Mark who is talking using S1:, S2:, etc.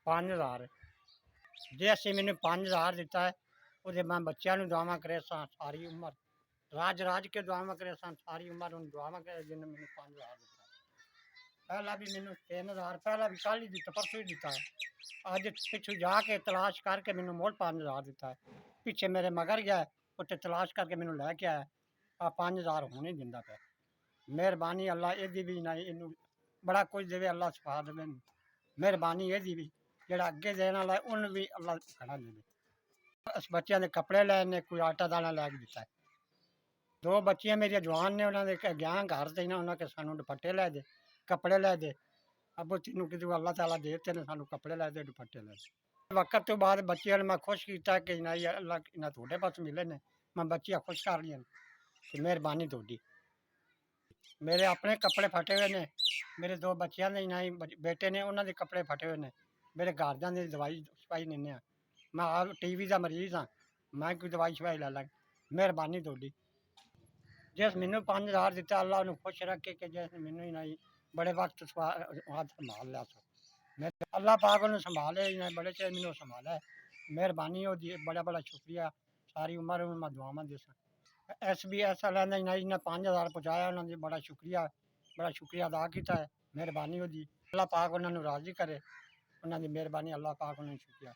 S1: 5,000 जे असी मैंने 5,000 दिता है वो मैं बच्चों को दुआव करे सारी उम्र राज राज के दुआव करे सारी उम्र उन दुआव करे जिन्हें मैंने 5,000 दिता है। पहला भी मैंने 3,000 पहला भी कल ही दिता परसों ही दिता है। अज पिछू जाके तलाश करके मैंने मोल 5,000 दिता है। पिछे मेरे मगर गया उत्ते तलाश करके मैंने लैके आया आ 5,000 हूँ नहीं दिता पे। मेहरबानी अल्लाह यदी भी नहीं इनू बड़ा कुछ देवे अल्लाह सफा देवे। मेहरबानी यदी भी जेड़ा अगे देने वाला है उन्हें भी अल्लाह खड़ा देवे। अस बच्चों के कपड़े लैने कोई आटा दाना लैके दिता है। 2 बच्चियां मेरिया जवान ने उन्होंने गया घर से ना उन्होंने सानू दुपट्टे लै दे कपड़े लै दे। अब तेन कि अल्लाह ताला दे तेने सानू कपड़े लै दे दुपट्टे लै दे। वक्त तो बाद बच्चियों ने मैं खुश किया कि नहीं अल्लाह इन्हें थोड़े पास मिले ने मैं बच्चियां खुश कर लिया कि मेहरबानी थोड़ी। मेरे अपने कपड़े फटे हुए ने मेरे 2 बच्चों ने नहीं बेटे ने उन्होंने कपड़े फटे हुए ने मेरे घरदियां की दवाई शवाई लेने मैं आप टीवी का मरीज हाँ मैं कोई दवाई शवाई लै लग। मेहरबानी थोड़ी जिस मैनू 5,000 दिता अल्लाह उन्हें खुश रखे कि जिस मैनू ही नहीं बड़े वक्त संभाल लिया मैं अल्लाह पाक उन्हें संभाले इन्हें बड़े चेर मैनू संभाला। मेहरबानी हो बड़ा बड़ा शुक्रिया सारी उम्र मैं दुआव दे SBS वाले ने इन्हें 5,000 पहुँचाया उन्होंने बड़ा शुक्रिया अदा किया है। मेहरबानी हो अल्लाह पाक उन्होंने राजी करे उन्होंने मेहरबानी अल्लाह पाक उन्होंने शुक्रिया।